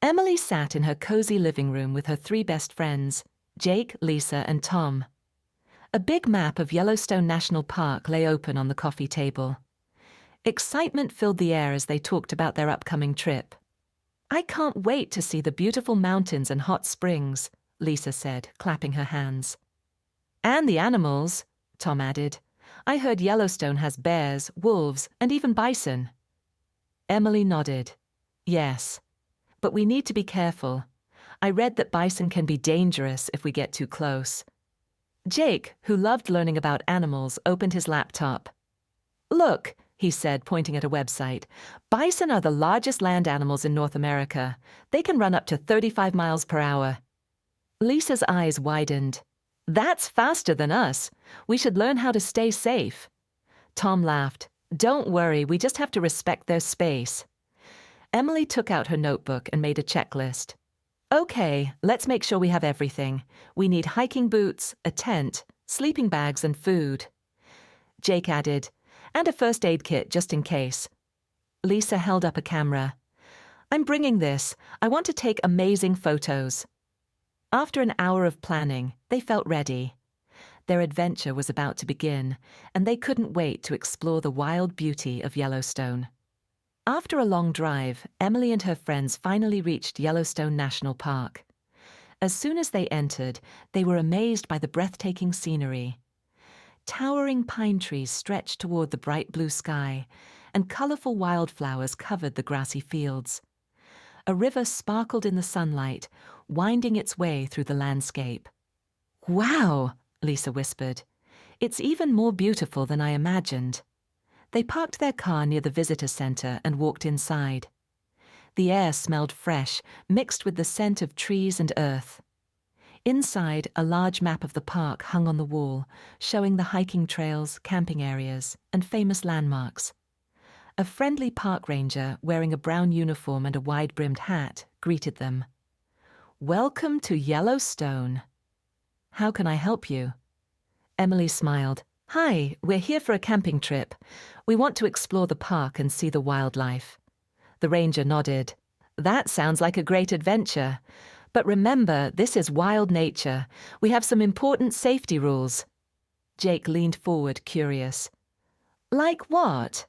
Emily sat in her cozy living room with her three best friends, Jake, Lisa, and Tom. A big map of Yellowstone National Park lay open on the coffee table. Excitement filled the air as they talked about their upcoming trip. "I can't wait to see the beautiful mountains and hot springs," Lisa said, clapping her hands. "And the animals," Tom added. "I heard Yellowstone has bears, wolves, and even bison." Emily nodded. "Yes. But we need to be careful. I read that bison can be dangerous if we get too close." Jake, who loved learning about animals, opened his laptop. "Look," he said, pointing at a website. "Bison are the largest land animals in North America. They can run up to 35 miles per hour." Lisa's eyes widened. "That's faster than us. We should learn how to stay safe." Tom laughed. "Don't worry, we just have to respect their space." Emily took out her notebook and made a checklist. "Okay, let's make sure we have everything. We need hiking boots, a tent, sleeping bags, and food." Jake added, "And a first aid kit just in case." Lisa held up a camera. "I'm bringing this. I want to take amazing photos." After an hour of planning, they felt ready. Their adventure was about to begin, and they couldn't wait to explore the wild beauty of Yellowstone. After a long drive, Emily and her friends finally reached Yellowstone National Park. As soon as they entered, they were amazed by the breathtaking scenery. Towering pine trees stretched toward the bright blue sky, and colorful wildflowers covered the grassy fields. A river sparkled in the sunlight, winding its way through the landscape. "Wow," Lisa whispered. "It's even more beautiful than I imagined." They parked their car near the visitor center and walked inside. The air smelled fresh, mixed with the scent of trees and earth. Inside, a large map of the park hung on the wall, showing the hiking trails, camping areas, and famous landmarks. A friendly park ranger, wearing a brown uniform and a wide-brimmed hat, greeted them. "Welcome to Yellowstone. How can I help you?" Emily smiled. "Hi, we're here for a camping trip. We want to explore the park and see the wildlife." The ranger nodded. "That sounds like a great adventure. But remember, this is wild nature. We have some important safety rules." Jake leaned forward, curious. "Like what?"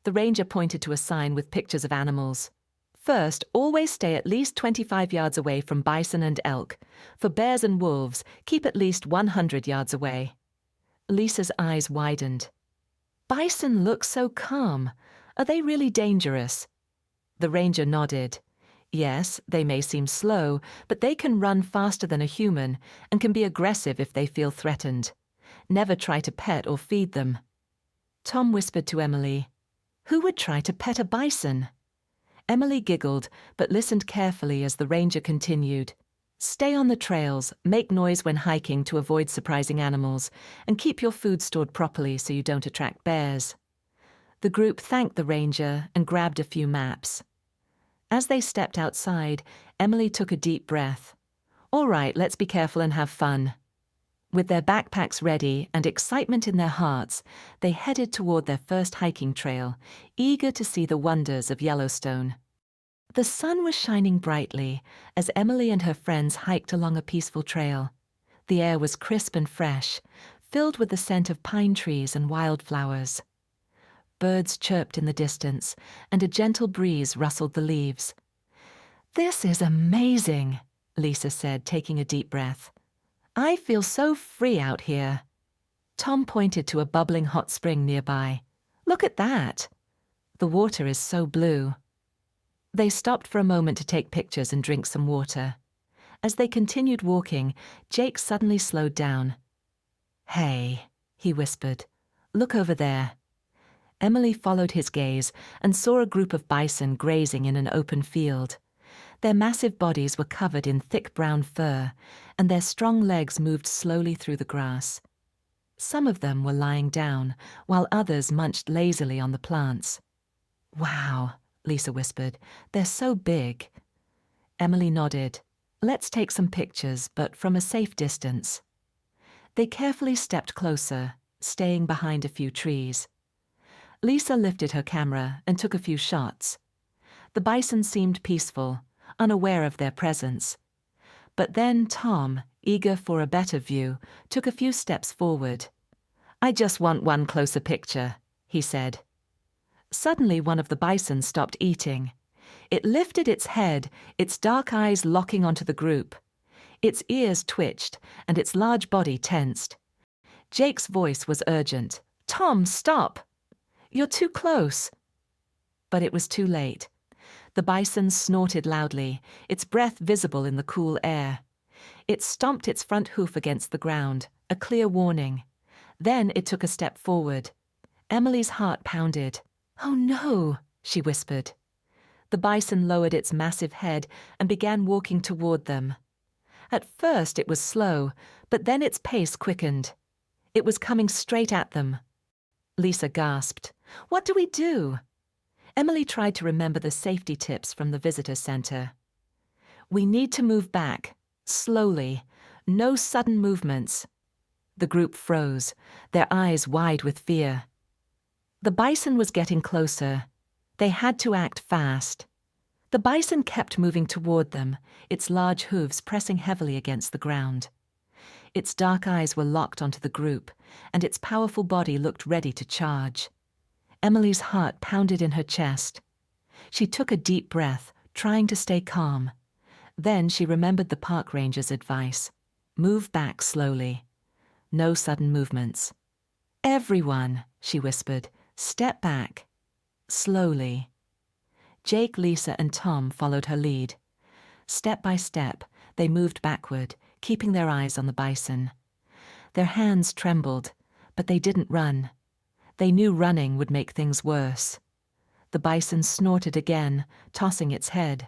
The ranger pointed to a sign with pictures of animals. "First, always stay at least 25 yards away from bison and elk. For bears and wolves, keep at least 100 yards away." Lisa's eyes widened. "Bison look so calm. Are they really dangerous?" The ranger nodded. "Yes, they may seem slow, but they can run faster than a human and can be aggressive if they feel threatened. Never try to pet or feed them." Tom whispered to Emily, "Who would try to pet a bison?" Emily giggled, but listened carefully as the ranger continued. "Stay on the trails, make noise when hiking to avoid surprising animals, and keep your food stored properly so you don't attract bears." The group thanked the ranger and grabbed a few maps. As they stepped outside, Emily took a deep breath. "All right, let's be careful and have fun." With their backpacks ready and excitement in their hearts, they headed toward their first hiking trail, eager to see the wonders of Yellowstone. The sun was shining brightly as Emily and her friends hiked along a peaceful trail. The air was crisp and fresh, filled with the scent of pine trees and wildflowers. Birds chirped in the distance, and a gentle breeze rustled the leaves. "This is amazing," Lisa said, taking a deep breath. "I feel so free out here." Tom pointed to a bubbling hot spring nearby. "Look at that. The water is so blue." They stopped for a moment to take pictures and drink some water. As they continued walking, Jake suddenly slowed down. "Hey," he whispered, "look over there." Emily followed his gaze and saw a group of bison grazing in an open field. Their massive bodies were covered in thick brown fur, and their strong legs moved slowly through the grass. Some of them were lying down, while others munched lazily on the plants. "Wow," Lisa whispered, "they're so big." Emily nodded. "Let's take some pictures, but from a safe distance." They carefully stepped closer, staying behind a few trees. Lisa lifted her camera and took a few shots. The bison seemed peaceful, unaware of their presence. But then Tom, eager for a better view, took a few steps forward. "I just want one closer picture," he said. Suddenly one of the bison stopped eating. It lifted its head, its dark eyes locking onto the group. Its ears twitched, and its large body tensed. Jake's voice was urgent. "Tom, stop! You're too close." But it was too late. The bison snorted loudly, its breath visible in the cool air. It stomped its front hoof against the ground, a clear warning. Then it took a step forward. Emily's heart pounded. "Oh no," she whispered. The bison lowered its massive head and began walking toward them. At first it was slow, but then its pace quickened. It was coming straight at them. Lisa gasped. "What do we do?" Emily tried to remember the safety tips from the visitor center. "We need to move back, slowly, no sudden movements." The group froze, their eyes wide with fear. The bison was getting closer. They had to act fast. The bison kept moving toward them, its large hooves pressing heavily against the ground. Its dark eyes were locked onto the group, and its powerful body looked ready to charge. Emily's heart pounded in her chest. She took a deep breath, trying to stay calm. Then she remembered the park ranger's advice. Move back slowly. No sudden movements. "Everyone," she whispered, "step back. Slowly." Jake, Lisa, and Tom followed her lead. Step by step, they moved backward, keeping their eyes on the bison. Their hands trembled, but they didn't run. They knew running would make things worse. The bison snorted again, tossing its head.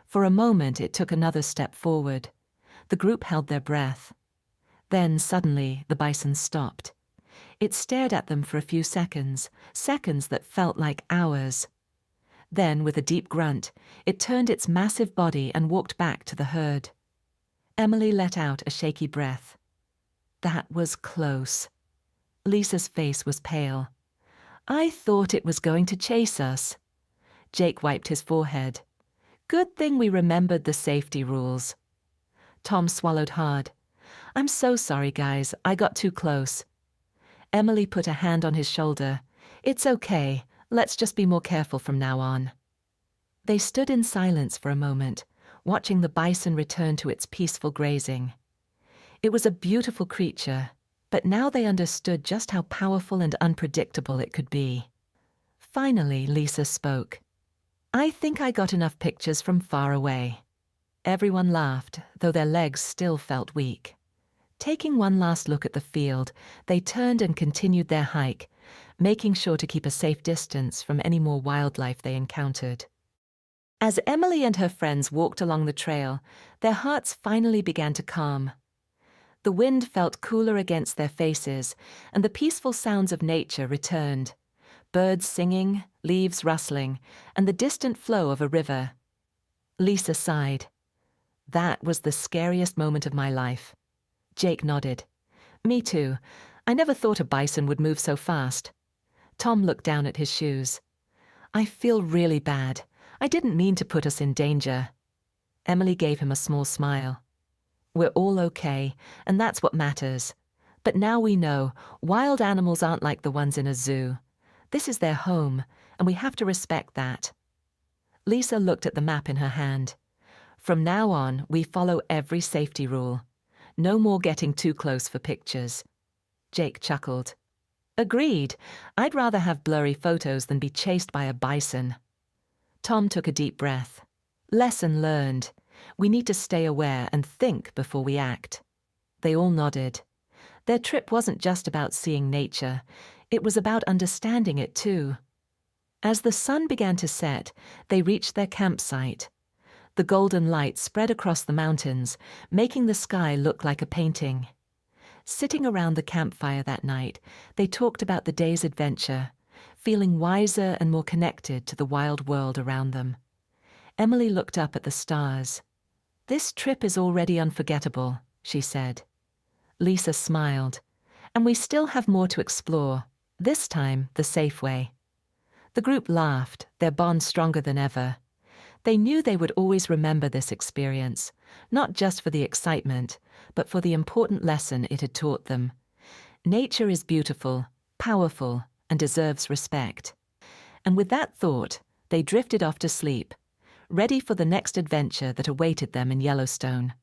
For a moment it took another step forward. The group held their breath. Then suddenly the bison stopped. It stared at them for a few seconds, seconds that felt like hours. Then, with a deep grunt, it turned its massive body and walked back to the herd. Emily let out a shaky breath. That was close. Lisa's face was pale. "I thought it was going to chase us." Jake wiped his forehead. "Good thing we remembered the safety rules." Tom swallowed hard. "I'm so sorry, guys. I got too close." Emily put a hand on his shoulder. "It's okay. Let's just be more careful from now on." They stood in silence for a moment, watching the bison return to its peaceful grazing. It was a beautiful creature, but now they understood just how powerful and unpredictable it could be. Finally, Lisa spoke. "I think I got enough pictures from far away." Everyone laughed, though their legs still felt weak. Taking one last look at the field, they turned and continued their hike, making sure to keep a safe distance from any more wildlife they encountered. As Emily and her friends walked along the trail, their hearts finally began to calm. The wind felt cooler against their faces, and the peaceful sounds of nature returned. Birds singing, leaves rustling, and the distant flow of a river. Lisa sighed. "That was the scariest moment of my life." Jake nodded. "Me too. I never thought a bison would move so fast." Tom looked down at his shoes. "I feel really bad. I didn't mean to put us in danger." Emily gave him a small smile. "We're all okay, and that's what matters. But now we know, wild animals aren't like the ones in a zoo. This is their home, and we have to respect that." Lisa looked at the map in her hand. "From now on, we follow every safety rule. No more getting too close for pictures." Jake chuckled. "Agreed. I'd rather have blurry photos than be chased by a bison." Tom took a deep breath. "Lesson learned. We need to stay aware and think before we act." They all nodded. Their trip wasn't just about seeing nature. It was about understanding it too. As the sun began to set, they reached their campsite. The golden light spread across the mountains, making the sky look like a painting. Sitting around the campfire that night, they talked about the day's adventure, feeling wiser and more connected to the wild world around them. Emily looked up at the stars. "This trip is already unforgettable," she said. Lisa smiled. "And we still have more to explore, this time the safe way." The group laughed, their bond stronger than ever. They knew they would always remember this experience, not just for the excitement, but for the important lesson it had taught them. Nature is beautiful, powerful, and deserves respect. And with that thought, they drifted off to sleep, ready for the next adventure that awaited them in Yellowstone.